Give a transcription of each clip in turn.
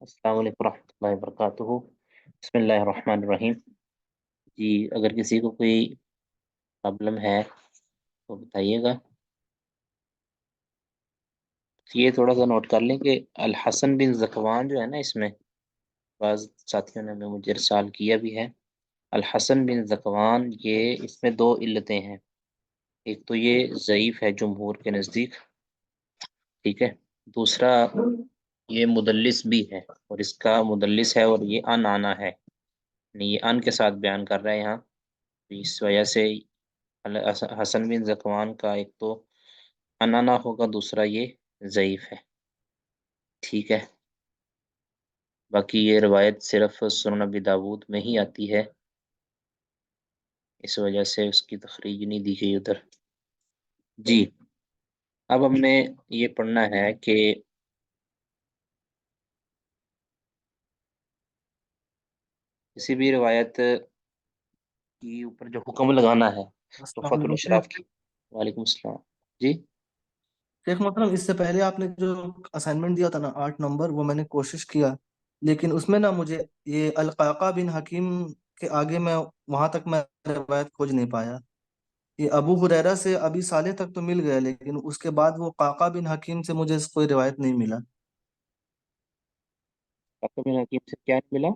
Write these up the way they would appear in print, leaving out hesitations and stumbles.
السلام علیکم ورحمۃ اللہ وبرکاتہ۔ بسم اللہ الرحمن الرحیم۔ جی، اگر کسی کو کوئی پرابلم ہے تو بتائیے گا۔ یہ تھوڑا سا نوٹ کر لیں کہ الحسن بن ذکوان جو ہے نا، اس میں بعض ساتھیوں نے مجھے ارسال کیا بھی ہے۔ الحسن بن ذکوان، یہ اس میں دو علتیں ہیں۔ ایک تو یہ ضعیف ہے جمہور کے نزدیک، ٹھیک ہے۔ دوسرا، یہ مدلس بھی ہے، اور اس کا مدلس ہے اور یہ ان آنا ہے، یعنی یہ ان کے ساتھ بیان کر رہا ہے یہاں۔ اس وجہ سے حسن بن ذکوان کا ایک تو انانا ہوگا، دوسرا یہ ضعیف ہے، ٹھیک ہے۔ باقی یہ روایت صرف سنن ابی داود میں ہی آتی ہے، اس وجہ سے اس کی تخریج نہیں دی گئی ادھر۔ جی، اب ہم نے یہ پڑھنا ہے کہ کسی بھی روایت کے اوپر جو حکم لگانا ہے السلام تحفۃ علیکم شیخ۔ الاشراف کی۔ وعلیکم السلام جی۔ شیخ محترم، اس سے پہلے آپ نے جو اسائنمنٹ دیا تھا نا 8 نمبر، وہ میں نے کوشش کیا، لیکن اس میں نا مجھے یہ القعقاع بن حکیم کے آگے میں وہاں تک میں روایت کھوج نہیں پایا۔ یہ ابو ہریرہ سے ابی صالح تک تو مل گیا، لیکن اس کے بعد وہ قعقاع بن حکیم سے مجھے کوئی روایت نہیں ملا۔ آپ کو میرے حکیم سے کیا ملا؟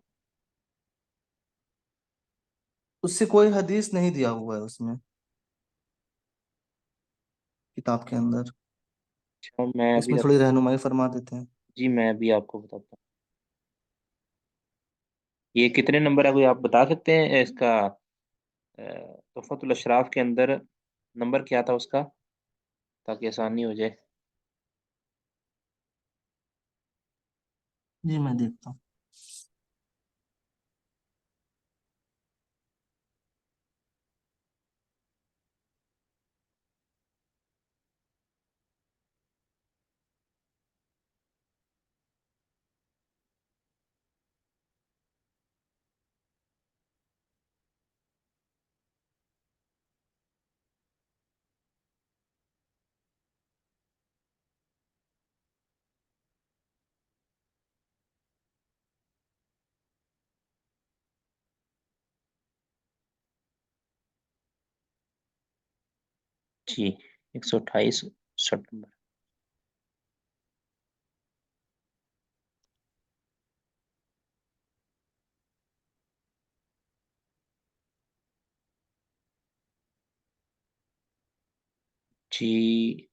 اس سے کوئی حدیث نہیں دیا ہوا ہے اس میں، کتاب کے اندر۔ اچھا، میں اس ابھی میں تھوڑی رہنمائی فرما دیتے ہیں۔ جی میں ابھی آپ کو بتاتا ہوں یہ کتنے نمبر ہے، کوئی آپ بتا سکتے ہیں اس کا؟ تحفۃ الاشراف کے اندر نمبر کیا تھا اس کا، تاکہ آسانی ہو جائے۔ جی میں دیکھتا ہوں۔ جی، 128 نمبر۔ جی،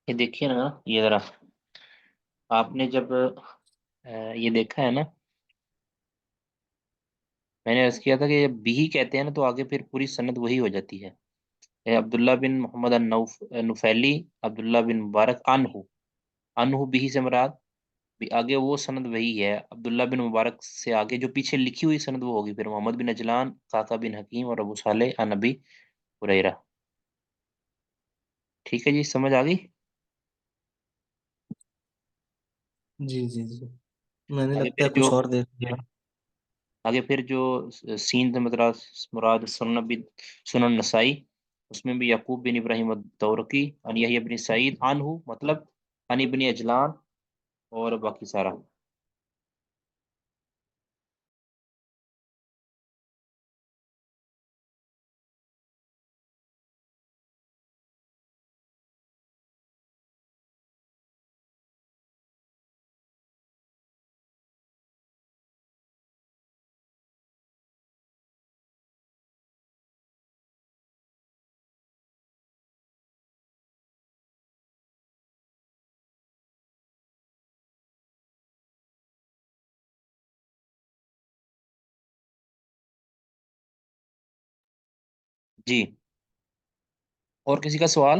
یہ دیکھیے نا، یہ ذرا آپ نے جب یہ دیکھا ہے نا، میں نے عرض کیا تھا کہ جب بھی کہتے ہیں نا تو آگے پھر پوری سند وہی ہو جاتی ہے۔ عبداللہ بن محمد نفیلی، عبداللہ بن مبارک انہو، انہو بھی سے مراد بھی آگے وہ سند وہی ہے۔ عبداللہ بن مبارک سے آگے جو پیچھے لکھی ہوئی سند وہ ہوگی پھر محمد بن اجلان، قعقاع بن حکیم اور ابو صالح عن ابی ہریرہ۔ ٹھیک ہے جی، سمجھ آ گئی؟ جی جی جی، میں نے آگے لگتا پھر ہے جو کچھ اور دیکھ لیا۔ سین سے مطلب مراد سنن نسائی، اس میں بھی یعقوب بن ابراہیم الدورقی ان یحییٰ بن سعید عنہ، مطلب ان ابن اجلان، اور باقی سارا۔ جی، اور کسی کا سوال؟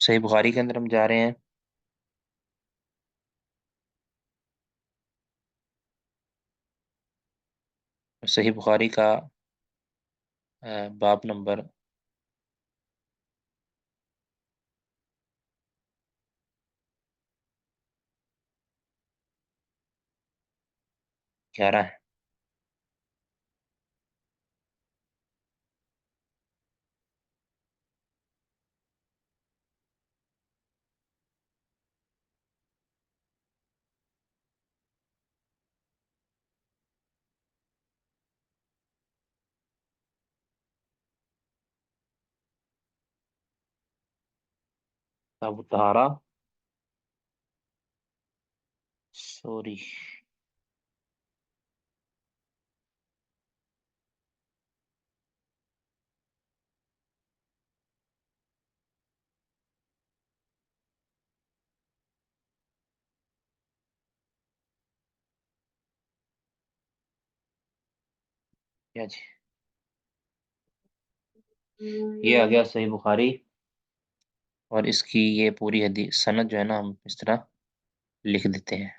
صحیح بخاری کے اندر ہم جا رہے ہیں۔ صحیح بخاری کا باب نمبر 11 ہے۔ ابو طہارہ، سوری، کیا جی، یہ آ گیا صحیح بخاری، اور اس کی یہ پوری حدیث سند جو ہے نا ہم اس طرح لکھ دیتے ہیں۔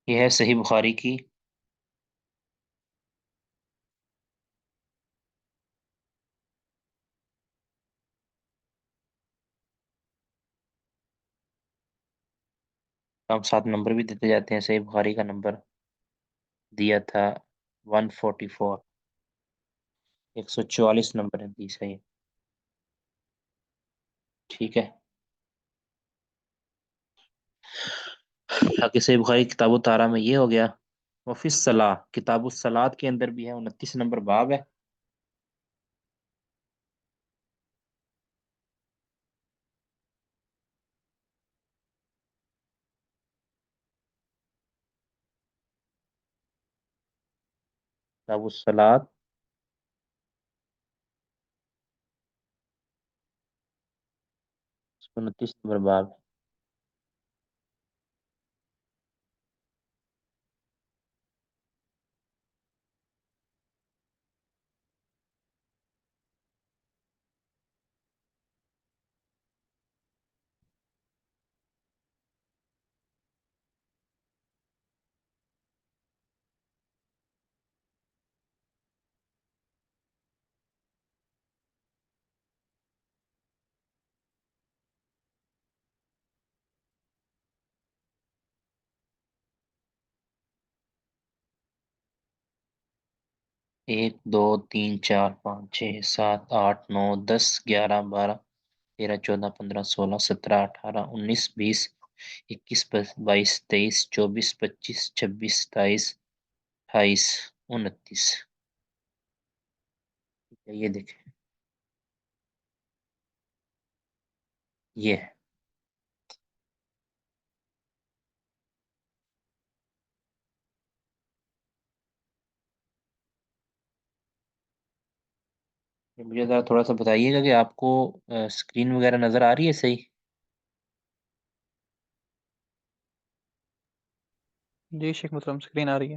یہ ہے صحیح بخاری کی ہم 7 نمبر بھی دیتے جاتے ہیں۔ صحیح بخاری کا نمبر دیا تھا 144، 144 نمبر ہے دی صحیح، ٹھیک ہے۔ باقی صحیح بخاری کتاب الطہارہ میں یہ ہو گیا۔ وفی الصلاح، کتاب الصلاۃ کے اندر بھی ہے، 29 نمبر باب ہے۔ کتاب الصلاۃ 29 نمبر باب ہے۔ ایک، دو، تین، چار، پانچ، چھ، سات، آٹھ، نو، 10، 11، 12، 13، 14، 15، 16، 17، 18، 19، 20، 21، 22، 23، 24، 25، 26، 27، 28، 29۔ یہ دیکھیں، یہ ہے۔ مجھے ذرا تھوڑا سا بتائیے گا کہ آپ کو اسکرین وغیرہ نظر آ رہی ہے صحیح؟ جی شیخ محترم، اسکرین آ رہی ہے۔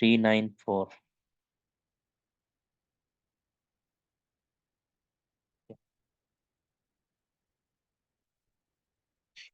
394।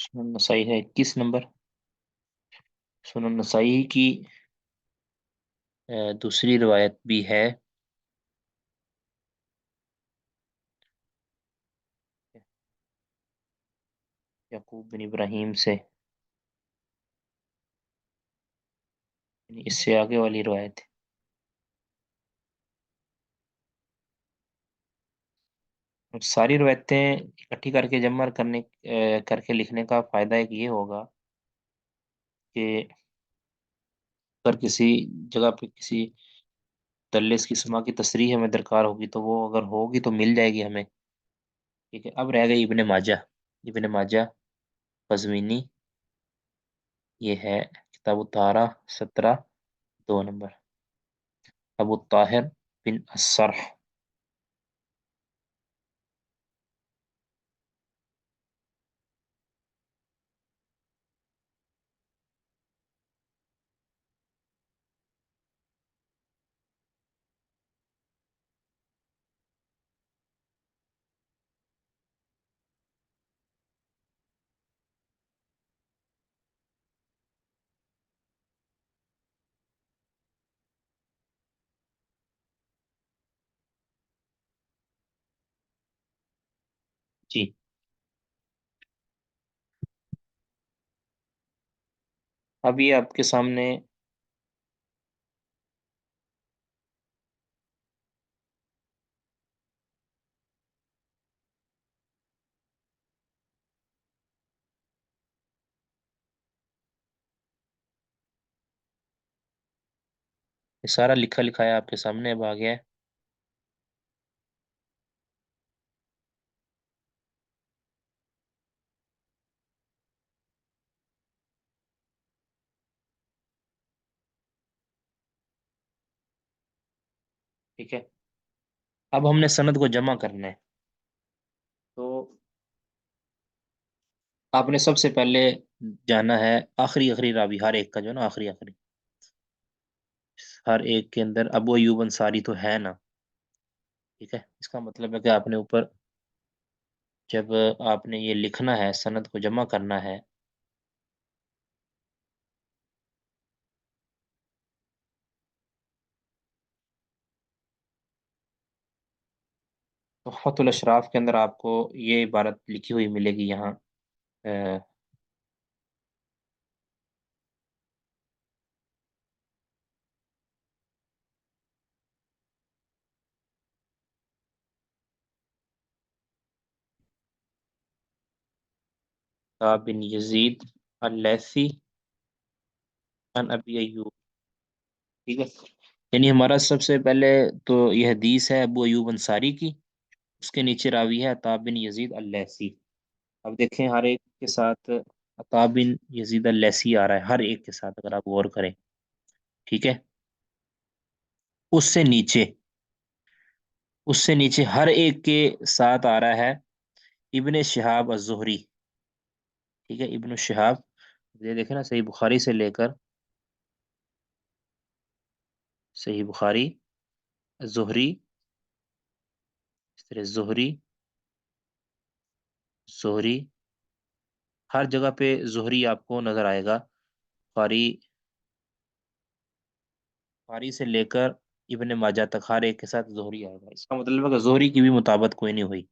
سنن نسائی ہے 21 نمبر. سنن نسائی کی دوسری روایت بھی ہے. یعقوب بن ابراہیم سے، یعنی اس سے آگے والی روایت ہے. ساری روایتیں اکٹھی کر کے جمع کر کے لکھنے کا فائدہ ایک یہ ہوگا کہ اگر کسی جگہ پہ کسی دلس کی سما کی تصریح ہمیں درکار ہوگی تو وہ اگر ہوگی تو مل جائے گی ہمیں. ٹھیک ہے. اب رہ گئی ابن ماجہ. ابن ماجہ قزوینی، یہ ہے کتاب الطہارہ 17 2 نمبر. ابو طاہر بن السرح. جی. اب یہ آپ کے سامنے یہ سارا لکھا لکھایا آپ کے سامنے اب آ گیا ہے. ٹھیک ہے. اب ہم نے سند کو جمع کرنا ہے. تو آپ نے سب سے پہلے جانا ہے آخری آخری راوی، ہر ایک کا جو ہے نا آخری آخری، ہر ایک کے اندر ابو ایوب انصاری تو ہے نا. ٹھیک ہے. اس کا مطلب ہے کہ آپ نے اوپر جب آپ نے یہ لکھنا ہے، سند کو جمع کرنا ہے، تحفۃ الاشراف کے اندر آپ کو یہ عبارت لکھی ہوئی ملے گی یہاں. بن یزید اللیثی عن ابی ایوب. ٹھیک ہے. یعنی ہمارا سب سے پہلے تو یہ حدیث ہے ابو ایوب انصاری کی، اس کے نیچے راوی ہے عطا بن یزید اللیثی. اب دیکھیں ہر ایک کے ساتھ عطا بن یزید اللیثی آ رہا ہے، ہر ایک کے ساتھ اگر آپ غور کریں. ٹھیک ہے. اس سے نیچے، اس سے نیچے ہر ایک کے ساتھ آ رہا ہے ابن شہاب الزہری. ٹھیک ہے. ابن شہاب، یہ دیکھیں نا، صحیح بخاری سے لے کر صحیح بخاری، زہری، اس طرح زہری، زہری، ہر جگہ پہ زہری آپ کو نظر آئے گا. بخاری، بخاری سے لے کر ابن ماجہ تک ہر ایک کے ساتھ زہری آئے گا. اس کا مطلب ہے کہ زہری کی بھی مطابقت کوئی نہیں ہوئی.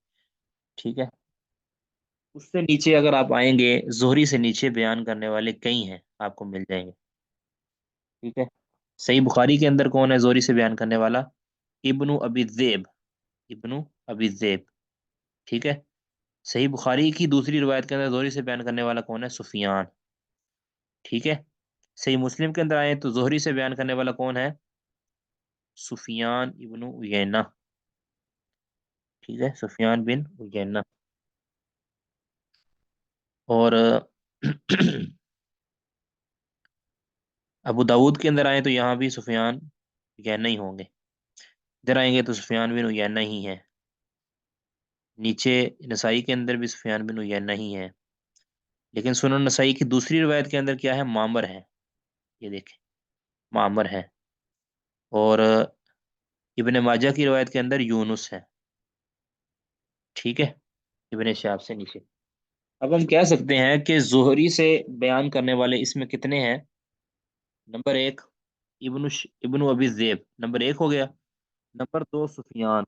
ٹھیک ہے. اس سے نیچے اگر آپ آئیں گے، زہری سے نیچے بیان کرنے والے کئی ہیں، آپ کو مل جائیں گے. ٹھیک ہے. صحیح بخاری کے اندر کون ہے زہری سے بیان کرنے والا؟ ابن ابی ذئب. ابن ابی ذئب. ٹھیک ہے. صحیح بخاری کی دوسری روایت کے اندر زہری سے بیان کرنے والا کون ہے؟ سفیان. ٹھیک ہے. صحیح مسلم کے اندر آئے تو زہری سے بیان کرنے والا کون ہے؟ سفیان ابن عیینہ. ٹھیک ہے. سفیان بن عیینہ. اور ابو داود کے اندر آئے تو یہاں بھی سفیان عیینہ ہی ہوں گے. ادھر آئیں گے تو سفیان بن عیینہ ہی ہے. نیچے نسائی کے اندر بھی سفیان بن عیینہ ہی ہے. لیکن سنن نسائی کی دوسری روایت کے اندر کیا ہے؟ معمر ہے. یہ دیکھیں، معمر ہے. اور ابن ماجہ کی روایت کے اندر یونس ہے. ٹھیک ہے. ابن شہاب سے نیچے. اب ہم کہہ سکتے ہیں کہ زہری سے بیان کرنے والے اس میں کتنے ہیں؟ نمبر ایک ابن ابی ذئب، نمبر ایک ہو گیا۔ نمبر دو سفیان،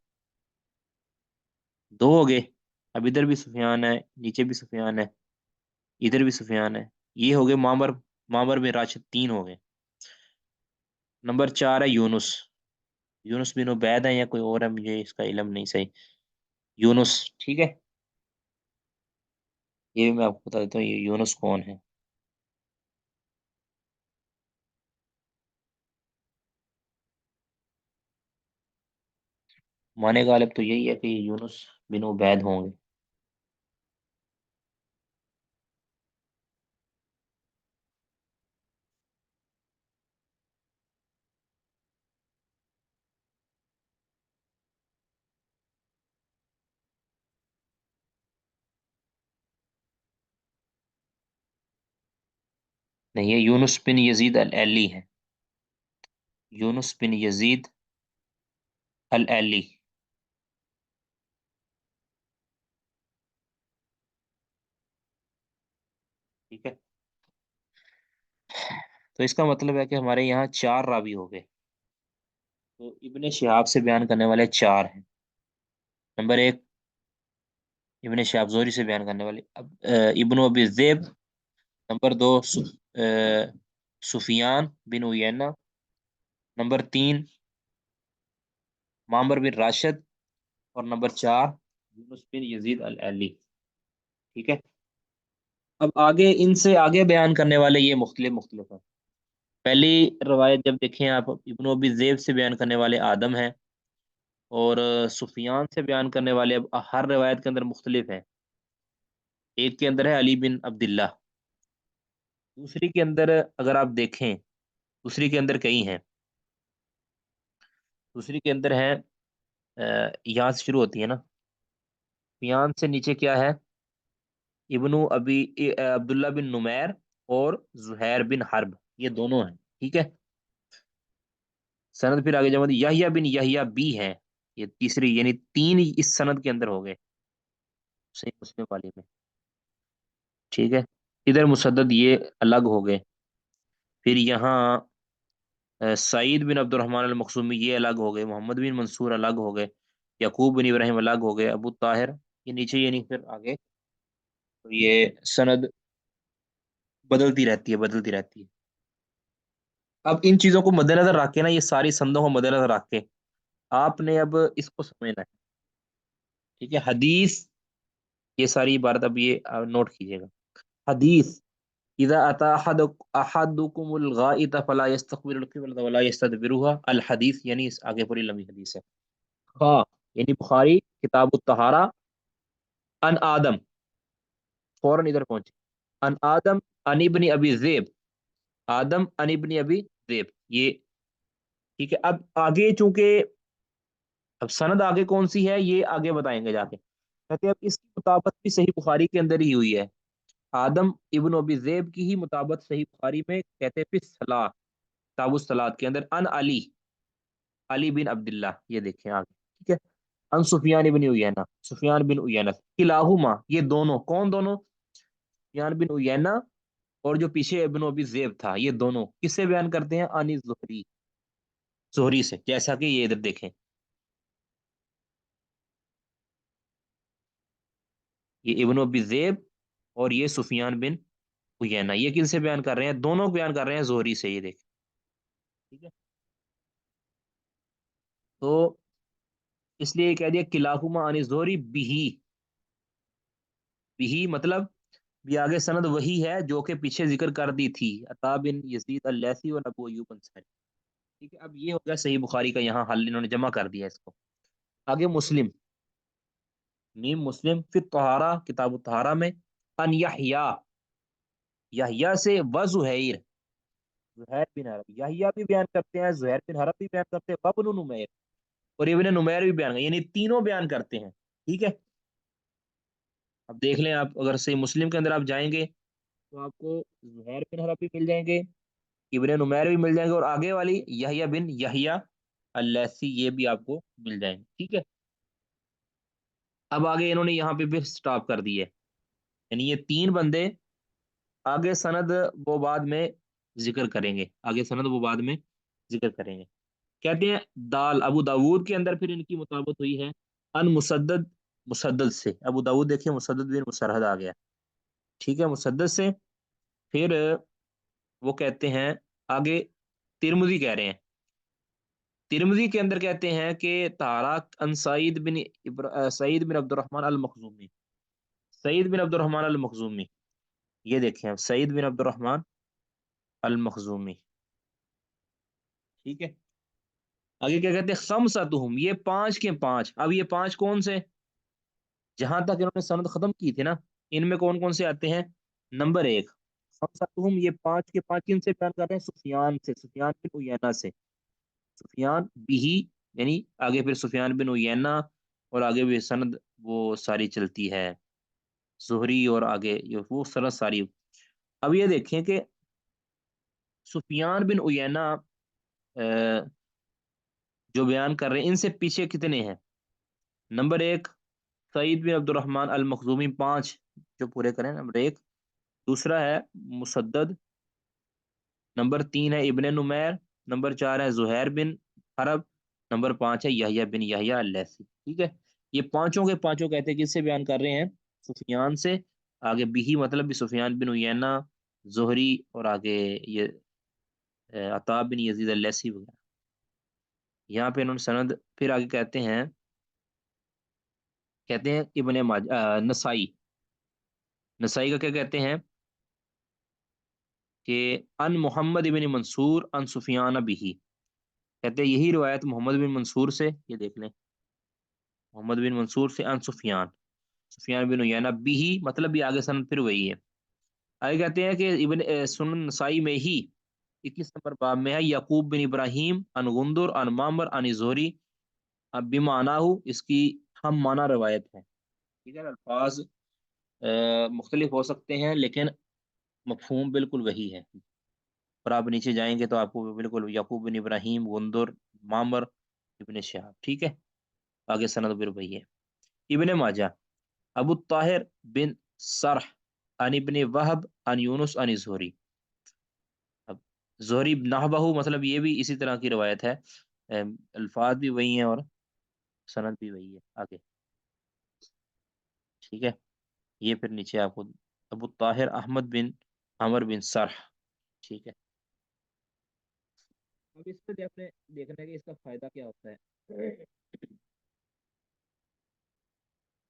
دو ہو گئے۔ اب ادھر بھی سفیان ہے، نیچے بھی سفیان ہے، ادھر بھی سفیان ہے، یہ ہو گئے معمر، معمر بن راشد، تین ہو گئے۔ نمبر چار ہے یونس، یونس بن عبید ہے یا کوئی اور ہے، مجھے اس کا علم نہیں صحیح، یونس، ٹھیک ہے، یہ بھی میں آپ کو بتا دیتا ہوں یہ یونس کون ہے۔ مانے غالب تو یہی ہے کہ یہ یونس بن عبید ہوں گے۔ نہیں، یہ یونس بن یزید العلی ہے، یونس بن یزید العلی، ٹھیک ہے۔ تو اس کا مطلب ہے کہ ہمارے یہاں چار راوی ہو گئے، تو ابن شہاب سے بیان کرنے والے چار ہیں۔ نمبر ایک ابن شہاب زہری سے بیان کرنے والے، اب ابن ابی ذئب، نمبر دو سفیان بن عیینہ، نمبر تین معمر بن راشد، اور نمبر چار یونس بن یزید العلی، ٹھیک ہے۔ اب آگے ان سے آگے بیان کرنے والے یہ مختلف مختلف ہیں۔ پہلی روایت جب دیکھیں آپ، ابن ابی ذئب سے بیان کرنے والے آدم ہیں، اور سفیان سے بیان کرنے والے اب ہر روایت کے اندر مختلف ہیں۔ ایک کے اندر ہے علی بن عبداللہ، دوسری کے اندر اگر آپ دیکھیں، دوسری کے اندر کئی ہیں، دوسری کے اندر ہے یہاں سے شروع ہوتی ہے نا، سفیان سے نیچے کیا ہے، ابن ابی عبداللہ بن نمیر اور زہیر بن حرب، یہ دونوں ہیں، ٹھیک ہے۔ سند پھر آگے جمع یحییٰ بن یحییٰ بھی ہے، یہ تیسری، یعنی تین اس سند کے اندر ہو گئے صحیح مسلم والی میں، ٹھیک ہے۔ ادھر مسدد یہ الگ ہو گئے، پھر یہاں سعید بن عبد الرحمن المخزومی یہ الگ ہو گئے، محمد بن منصور الگ ہو گئے، یعقوب بن ابراہیم الگ ہو گئے، ابو طاہر یہ نیچے، یہ نہیں، پھر آگے تو یہ سند بدلتی رہتی ہے، بدلتی رہتی ہے۔ اب ان چیزوں کو مد نظر رکھ کے نا، یہ ساری سندوں کو مد نظر رکھ کے آپ نے اب اس کو سمجھنا ہے، ٹھیک ہے۔ حدیث، یہ ساری عبارت اب یہ نوٹ کیجیے گا۔ حدیث اذا اتى احدكم الغائط فلا يستقبل القبلة ولا يستدبرها، الحدیث یعنی اس آگے پوری لمبی حدیث ہے۔ ہاں یعنی بخاری کتاب الطہارہ، ان آدم، فوراً ادھر پہنچے، ان آدم ان ابن ابی ذئب، آدم ان ابن ابی ذئب، یہ ٹھیک ہے۔ اب آگے چونکہ اب سند آگے کون سی ہے یہ آگے بتائیں گے جا کے، کہتے ہیں اب اس کی مطابقت بھی صحیح بخاری کے اندر ہی ہوئی ہے، آدم ابن ابی ذئب کی ہی مطابقت صحیح بخاری میں، کہتے ہیں پھر صلاح، کتاب الصلاۃ کے اندر، ان علی، علی بن عبداللہ، یہ دیکھیں آگے، ٹھیک ہے۔ ان سفیان بن عیینہ، سفیان بن عیینہ، کلاہما، یہ دونوں کون، دونوں سفیان بن عیینہ اور جو پیچھے ابن ابی ذئب تھا، یہ دونوں کس سے بیان کرتے ہیں، ان زہری، زہری سے، جیسا کہ یہ ادھر دیکھیں، یہ ابن ابی ذئب اور یہ سفیان بن عیینہ، یہ کن سے بیان کر رہے ہیں، دونوں بیان کر رہے ہیں زہری سے، یہ دیکھیں، ٹھیک ہے۔ تو اس لیے کہہ دیا کلاہما عن الزہری بھی، بھی مطلب بھی آگے سند وہی ہے جو کہ پیچھے ذکر کر دی تھی، عطا بن یزید اللیثی اور ابو ایوب انصاری، ٹھیک ہے۔ اب یہ ہو گیا صحیح بخاری کا یہاں حل، انہوں نے جمع کر دیا اس کو۔ آگے مسلم، نیم مسلم فی الطہارہ، کتاب الطہارہ میں، ان یحییٰ، یحییٰ سے و زہیر، زہیر بن حرب، یحییٰ بھی بیان کرتے ہیں، زہیر بن حرب بھی بیان کرتے ہیں، وابن نمیر، اور ابن نمیر بھی بیان، یعنی تینوں بیان کرتے ہیں، ٹھیک ہے۔ اب دیکھ لیں آپ، اگر صحیح مسلم کے اندر آپ جائیں گے تو آپ کو زہیر بن حرب بھی مل جائیں گے، ابن نمیر بھی مل جائیں گے، اور آگے والی یحییٰ بن یحییٰ اللیثی یہ بھی آپ کو مل جائیں گے، ٹھیک ہے۔ اب آگے انہوں نے یہاں پہ بھی سٹاپ کر دی ہے، یعنی یہ تین بندے آگے سند وہ بعد میں ذکر کریں گے، آگے سند وہ بعد میں ذکر کریں گے۔ کہتے ہیں دال ابو داود کے اندر پھر ان کی مطابقت ہوئی ہے ان مسدد، مسدد سے، ابو داود دیکھیں مسدد بن مسرحد آ گیا، ٹھیک ہے، مسدد سے۔ پھر وہ کہتے ہیں آگے ترمذی کہہ رہے ہیں، ترمذی کے اندر کہتے ہیں کہ تارک ان سعید بن سعید بن عبد الرحمن المخزومی، سعید بن عبد الرحمن المخزومی، یہ دیکھیں سعید بن عبد الرحمن المخزومی، ٹھیک ہے۔ آگے کیا کہتے ہیں خمسۃہم، یہ پانچ کے پانچ، اب یہ پانچ کون سے، جہاں تک انہوں نے سند ختم کی تھی نا، ان میں کون کون سے آتے ہیں؟ نمبر ایک خمسۃہم، یہ پانچ کے پانچ کن سے بیان کر رہے ہیں؟ سفیان سے، سفیان بن عیینہ سے، سفیان بھی، یعنی آگے پھر سفیان بن عیینہ اور آگے بھی سند وہ ساری چلتی ہے، زہری اور آگے یہ وہ سند ساری۔ اب یہ دیکھیں کہ سفیان بن عیینہ جو بیان کر رہے ہیں ان سے پیچھے کتنے ہیں؟ نمبر ایک سعید بن عبد الرحمن المخزومی، پانچ جو پورے کریں، نمبر ایک، دوسرا ہے مسدد، نمبر تین ہے ابن نمیر، نمبر چار ہے زہیر بن حرب، نمبر پانچ ہے یحییٰ بن یحییٰ اللیثی، ٹھیک ہے۔ یہ پانچوں کے پانچوں کہتے ہیں کس سے بیان کر رہے ہیں؟ سفیان سے، آگے بھی مطلب بھی سفیان بن عیینہ، زہری اور آگے یہ عطا بن یزید اللیثی وغیرہ۔ یہاں پہ انہوں نے سند پھر آگے کہتے ہیں ابن نسائی، نسائی کا کیا کہتے ہیں کہ ان محمد بن منصور ان سفیان بھی، کہتے ہیں یہی روایت محمد بن منصور سے، یہ دیکھ لیں محمد بن منصور سے ان سفیان، سفیان بن عیینہ بھی، مطلب بھی آگے سند پھر وہی ہے۔ آگے کہتے ہیں کہ ابن سنن نسائی میں ہی 21 نمبر باب میں ہے یعقوب بن ابراہیم ان غندر ان معمر ان زہری بمعنہ، اس کی ہم معنی روایت ہے، ٹھیک ہے، الفاظ مختلف ہو سکتے ہیں لیکن مفہوم بالکل وہی ہے۔ اور آپ نیچے جائیں گے تو آپ کو بالکل یعقوب بن ابراہیم، غندر، معمر، ابن شہاب، ٹھیک ہے، آگے سند پھر وہی ہے۔ ابن ماجہ ابو الطاہر بن سرح ان ابن وہب ان یونس ان زہری، اب زہری نحبہ مطلب یہ بھی اسی طرح کی روایت ہے، الفاظ بھی وہی ہیں اور سند بھی وہی ہے آگے، ٹھیک ہے۔ یہ پھر نیچے آپ کو ابو طاہر احمد بن عمر بن سرح، ٹھیک ہے۔ اب اس پہ آپ نے دیکھنا ہے کہ اس کا فائدہ کیا ہوتا ہے۔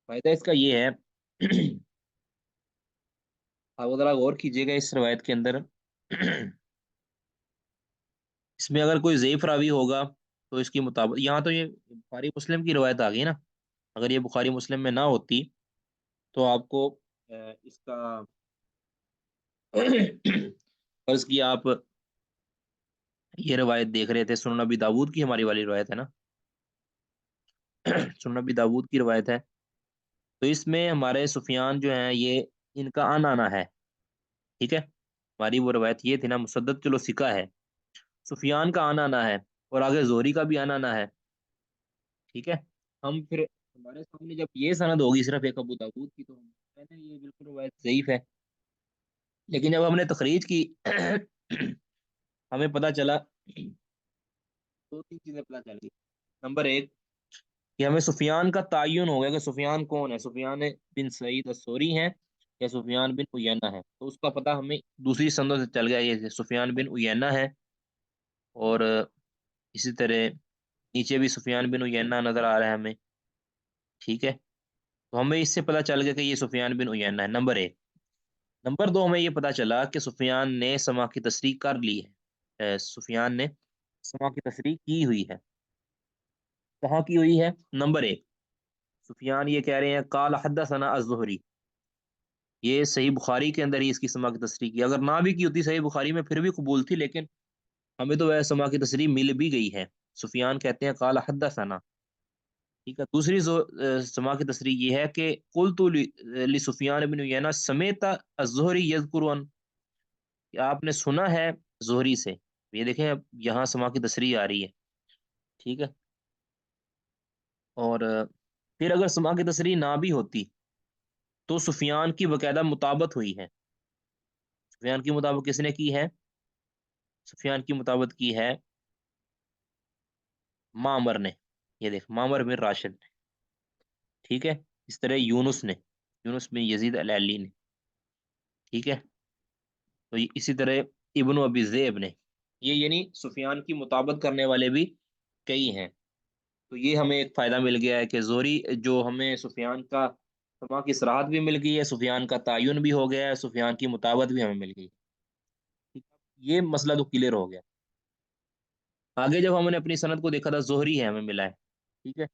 فائدہ اس کا یہ ہے آپ ذرا غور کیجئے گا اس روایت کے اندر، اس میں اگر کوئی ضعیف راوی ہوگا تو اس کی مطابق، یہاں تو یہ بخاری مسلم کی روایت آ گئی نا، اگر یہ بخاری مسلم میں نہ ہوتی تو آپ کو اس کا فرض کی آپ یہ روایت دیکھ رہے تھے، سنن نبی داود کی ہماری والی روایت ہے نا، سنن نبی داود کی روایت ہے، تو اس میں ہمارے سفیان جو ہیں یہ ان کا آنا آنا ہے، ٹھیک ہے، ہماری وہ روایت یہ تھی نا، مسدد چلو ثقہ ہے، سفیان کا آنا آنا ہے اور آگے زہری کا بھی آنا آنا ہے، ٹھیک ہے۔ ہم پھر ہمارے سامنے جب یہ سند ہوگی صرف ایک ابو داود کی تو ہم کہتے ہیں یہ بالکل روایت ضعیف ہے، لیکن جب ہم نے تخریج کی ہمیں پتہ چلا دو تین چیزیں پتہ چل گئی۔ نمبر ایک کہ ہمیں سفیان کا تعین ہو گیا کہ سفیان کون ہے، سفیان بن سعید الثوری ہیں یا سفیان بن عیینہ ہے، تو اس کا پتہ ہمیں دوسری سندوں سے چل گیا، یہ سفیان بن عیینہ ہے، اور اسی طرح نیچے بھی سفیان بن عیینہ نظر آ رہا ہے ہمیں، ٹھیک ہے، تو ہمیں اس سے پتہ چل گیا کہ یہ سفیان بن عیینہ ہے، نمبر ایک۔ نمبر دو ہمیں یہ پتہ چلا کہ سفیان نے سما کی تصریح کر لی ہے، سفیان نے سما کی تصریح کی ہوئی ہے، کہاں کی ہوئی ہے؟ نمبر ایک سفیان یہ کہہ رہے ہیں قال حدثنا الزہری، یہ صحیح بخاری کے اندر ہی اس کی سما کی تصریح کی، اگر نہ بھی کی ہوتی صحیح بخاری میں پھر بھی قبول تھی، لیکن ہمیں تو وہ سما کی تصریح مل بھی گئی ہے، سفیان کہتے ہیں قال حدثنا، ٹھیک ہے۔ دوسری سما کی تصریح یہ ہے کہ قلت لسفیان بن عیینہ سمیت الزہری یذکر ان، کہ آپ نے سنا ہے زہری سے، یہ دیکھیں اب یہاں سما کی تصریح آ رہی ہے، ٹھیک ہے۔ اور پھر اگر سما کی تصریح نہ بھی ہوتی تو سفیان کی باقاعدہ مطابت ہوئی ہے. سفیان کی مطابق کس نے کی ہے؟ سفیان کی مطابق کی ہے معمر نے. یہ دیکھ، معمر بن راشد نے. ٹھیک ہے. اس طرح یونس نے، یونس بن یزید العلی نے. ٹھیک ہے. تو اسی طرح ابن ابی ذئب نے. یہ یعنی سفیان کی مطابقت کرنے والے بھی کئی ہیں. تو یہ ہمیں ایک فائدہ مل گیا ہے کہ زہری جو ہمیں سفیان کا سما کی صراحت بھی مل گئی ہے، سفیان کا تعین بھی ہو گیا ہے، سفیان کی مطابقت بھی ہمیں مل گئی. ٹھیک ہے؟ یہ مسئلہ تو کلیئر ہو گیا. آگے جب ہم نے اپنی سند کو دیکھا تھا، زہری ہے ہمیں ملا ہے. ٹھیک ہے.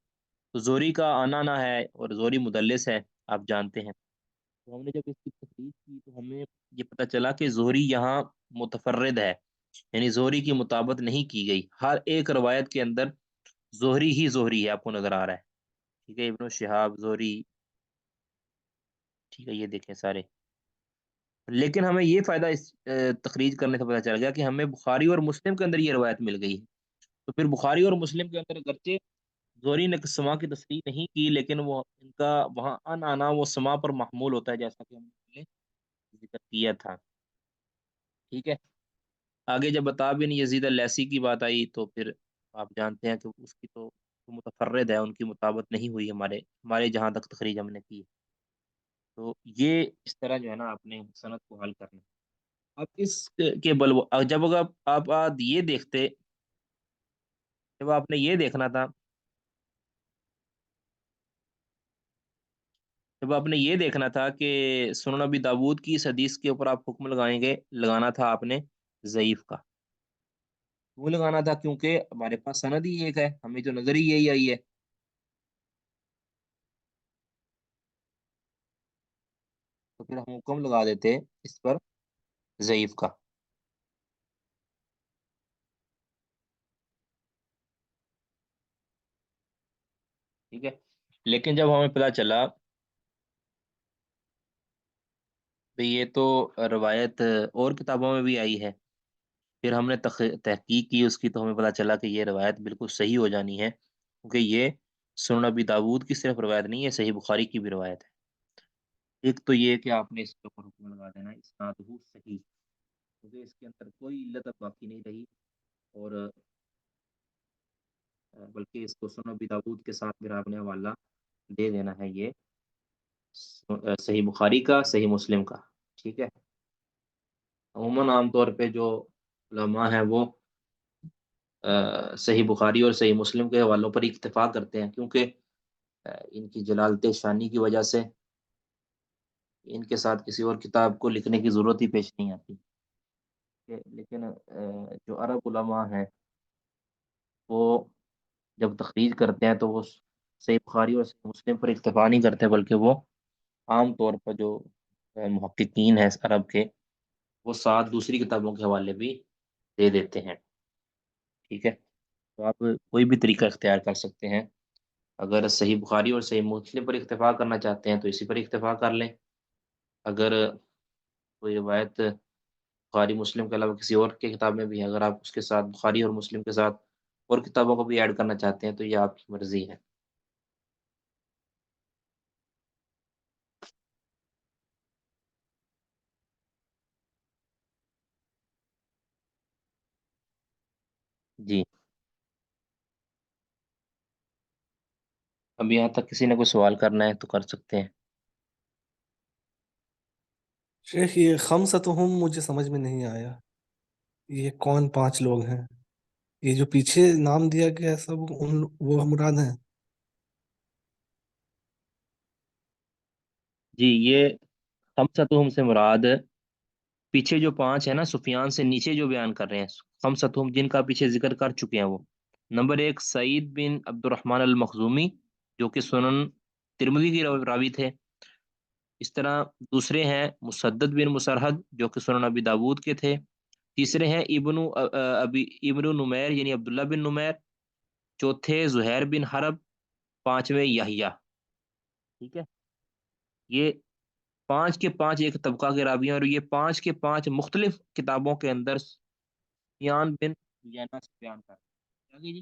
تو زہری کا آنا نہ ہے اور زہری مدلس ہے، آپ جانتے ہیں. تو ہم نے جب اس کی تحقیق کی تو ہمیں یہ پتہ چلا کہ زہری یہاں متفرد ہے، یعنی زہری کی مطابقت نہیں کی گئی. ہر ایک روایت کے اندر زہری ہی زہری ہے، آپ کو نظر آ رہا ہے. ٹھیک ہے. ابن شہاب، زہری. ٹھیک ہے. یہ دیکھیں سارے. لیکن ہمیں یہ فائدہ اس تخریج کرنے سے پتہ چل گیا کہ ہمیں بخاری اور مسلم کے اندر یہ روایت مل گئی ہے. تو پھر بخاری اور مسلم کے اندر اگرچہ زہری نے سما کی تصریح نہیں کی، لیکن وہ ان کا وہاں ان آنا وہ سما پر محمول ہوتا ہے، جیسا کہ ہم نے پہلے ذکر کیا تھا. ٹھیک ہے. آگے جب عطا بن یزید اللیثی کی بات آئی تو پھر آپ جانتے ہیں کہ اس کی تو متفرد ہے، ان کی مطابقت نہیں ہوئی ہمارے جہاں تک تخریج ہم نے کی. تو یہ اس طرح جو ہے نا آپ نے سند کو حل کرنا. اب اس کے جب اگر آپ یہ دیکھتے، جب آپ نے یہ دیکھنا تھا، جب آپ نے یہ دیکھنا تھا کہ سنن ابی داود کی اس حدیث کے اوپر آپ حکم لگائیں گے، لگانا تھا آپ نے ضعیف کا. وہ لگانا تھا کیونکہ ہمارے پاس سند ہی ایک ہے، ہمیں جو نظر ہی یہی آئی ہے. تو پھر ہم حکم لگا دیتے اس پر ضعیف کا. ٹھیک ہے. لیکن جب ہمیں پتا چلا بھئی یہ تو روایت اور کتابوں میں بھی آئی ہے، پھر ہم نے تحقیق کی اس کی، تو ہمیں پتا چلا کہ یہ روایت بالکل صحیح ہو جانی ہے، کیونکہ یہ سنن ابی داود کی صرف روایت نہیں ہے، صحیح بخاری کی بھی روایت ہے. ایک تو یہ کہ آپ نے اس کے اوپر حکم لگا دینا اسنادہ صحیح، کیونکہ اس کے اندر کوئی علت اب باقی نہیں رہی. اور بلکہ اس کو سنن ابی داود کے ساتھ پھر آپ نے حوالہ دے دینا ہے، یہ صحیح بخاری کا، صحیح مسلم کا. ٹھیک ہے. عموماً عام طور پہ جو علماء ہیں وہ صحیح بخاری اور صحیح مسلم کے حوالوں پر اکتفا کرتے ہیں، کیونکہ ان کی جلالت شانی کی وجہ سے ان کے ساتھ کسی اور کتاب کو لکھنے کی ضرورت ہی پیش نہیں آتی. لیکن جو عرب علماء ہیں وہ جب تخریج کرتے ہیں تو وہ صحیح بخاری اور صحیح مسلم پر اکتفا نہیں کرتے، بلکہ وہ عام طور پر جو محققین ہیں عرب کے، وہ ساتھ دوسری کتابوں کے حوالے بھی دے دیتے ہیں. ٹھیک ہے. تو آپ کوئی بھی طریقہ اختیار کر سکتے ہیں. اگر صحیح بخاری اور صحیح مسلم پر اکتفا کرنا چاہتے ہیں تو اسی پر اکتفا کر لیں. اگر کوئی روایت بخاری مسلم کے علاوہ کسی اور کی کتاب میں بھی ہے، اگر آپ اس کے ساتھ بخاری اور مسلم کے ساتھ اور کتابوں کو بھی ایڈ کرنا چاہتے ہیں تو یہ آپ کی مرضی ہے. جی. اب یہاں تک کسی نے کوئی سوال کرنا ہے تو کر سکتے ہیں. شیخ یہ خمسطہم مجھے سمجھ میں نہیں آیا، یہ کون پانچ لوگ ہیں؟ یہ جو پیچھے نام دیا گیا ہے سب وہ مراد ہیں؟ جی، یہ خمسطہم سے مراد پیچھے جو پانچ ہے نا، سفیان سے نیچے جو بیان کر رہے ہیں، خمسطہم جن کا پیچھے ذکر کر چکے ہیں وہ. نمبر ایک سعید بن عبد الرحمن المخزومی، جو کہ سنن ترمذی کی راوی تھے. اس طرح دوسرے ہیں مسدد بن مسرحد، جو کہ سنن ابی داود کے تھے. تیسرے ہیں ابن نمیر یعنی عبداللہ بن نمیر. چوتھے زہیر بن حرب. پانچویں یحییٰ. ٹھیک ہے. یہ پانچ کے پانچ ایک طبقہ کے راوی ہیں، اور یہ پانچ کے پانچ مختلف کتابوں کے اندر سفیان بن عیینہ سے بیان کرتے ہیں. آگے جی.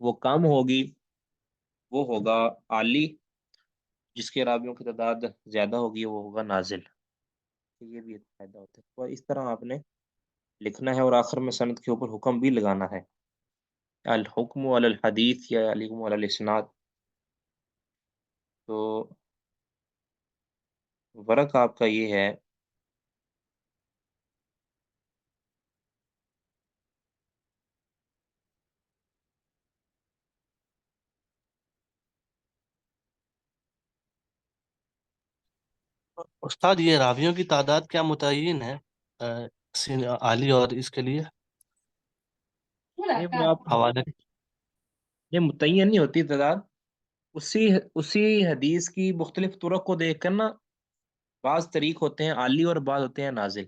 وہ کم ہوگی وہ ہوگا عالی، جس کے راویوں کی تعداد زیادہ ہوگی وہ ہوگا نازل۔ یہ بھی ایک فائدہ ہوتا ہے، تو اس طرح آپ نے لکھنا ہے، اور آخر میں سند کے اوپر حکم بھی لگانا ہے، الحکم علی الحدیث یا الحکم علی الاسناد۔ تو ورق آپ کا یہ ہے، استاد یہ راویوں کی تعداد کیا متعین ہے عالی اور اس کے لیے یہ وہ آپ حوالے؟ یہ متعین نہیں ہوتی تعداد، اسی حدیث کی مختلف طرق کو دیکھ کر نا، بعض طریق ہوتے ہیں عالی اور بعض ہوتے ہیں نازل۔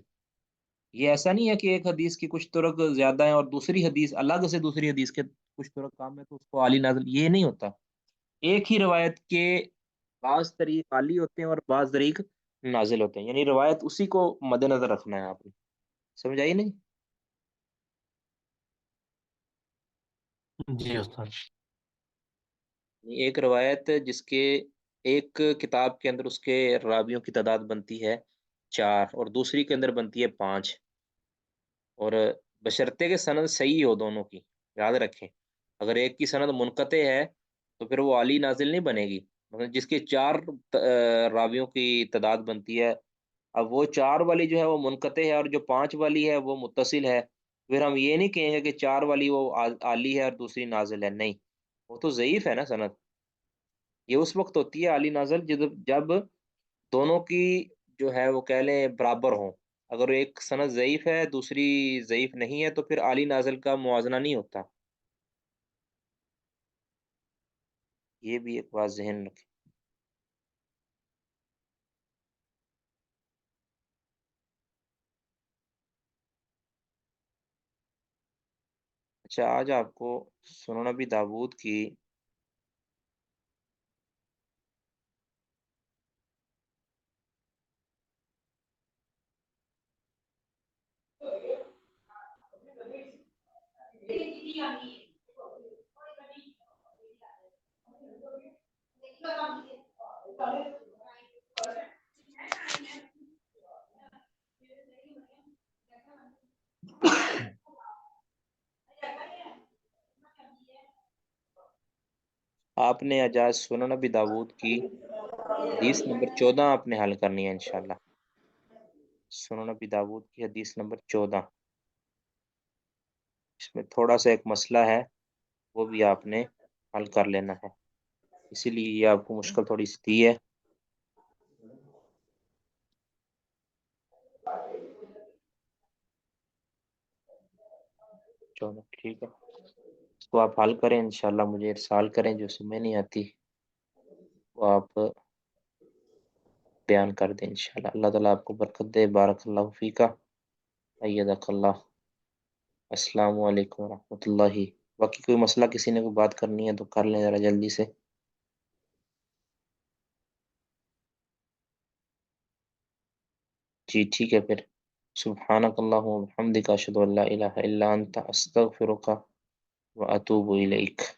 یہ ایسا نہیں ہے کہ ایک حدیث کی کچھ طرق زیادہ ہیں اور دوسری حدیث الگ سے دوسری حدیث کے کچھ طرق کم ہے تو اس کو عالی نازل، یہ نہیں ہوتا۔ ایک ہی روایت کے بعض طریق عالی ہوتے ہیں اور بعض طریق نازل ہوتے ہیں، یعنی روایت اسی کو مد نظر رکھنا ہے آپ نے، سمجھ آئی نہیں؟ جی استاد۔ ایک روایت جس کے ایک کتاب کے اندر اس کے راویوں کی تعداد بنتی ہے 4 اور دوسری کے اندر بنتی ہے 5، اور بشرطے کے سند صحیح ہو دونوں کی، یاد رکھیں۔ اگر ایک کی سند منقطع ہے تو پھر وہ عالی نازل نہیں بنے گی، مطلب جس کے 4 راویوں کی تعداد بنتی ہے، اب وہ 4 والی جو ہے وہ منقطع ہے اور جو 5 والی ہے وہ متصل ہے، پھر ہم یہ نہیں کہیں گے کہ 4 والی وہ عالی ہے اور دوسری نازل ہے، نہیں، وہ تو ضعیف ہے نا سند۔ یہ اس وقت ہوتی ہے عالی نازل جب دونوں کی جو ہے وہ کہہ لیں برابر ہوں، اگر ایک سند ضعیف ہے دوسری ضعیف نہیں ہے تو پھر عالی نازل کا موازنہ نہیں ہوتا، یہ بھی ایک بات ذہن رکھیں۔ اچھا، آج آپ کو سنن نبی داود کی آپ نے اجاز سنن نبی داود کی حدیث نمبر 14 آپ نے حل کرنی ہے انشاءاللہ، سنن نبی داود کی حدیث نمبر 14، اس میں تھوڑا سا ایک مسئلہ ہے وہ بھی آپ نے حل کر لینا ہے، اسی لیے یہ آپ کو مشکل تھوڑی سی دی ہے۔ چلو ٹھیک ہے، اس کو آپ حل کریں انشاءاللہ، مجھے ارسال کریں، جو سمجھ نہیں آتی وہ آپ بیان کر دیں انشاءاللہ۔ اللہ تعالیٰ آپ کو برکت دے، بارک اللہ فیکا، ایدک اللہ۔ السلام علیکم ورحمۃ اللہ۔ باقی کوئی مسئلہ کسی نے کوئی بات کرنی ہے تو کر لیں ذرا جلدی سے۔ جی ٹھیک ہے پھر، سبحانک اللہم و بحمدک، اشہد ان لا الہ الا انت، استغفرک و اتوب الیک۔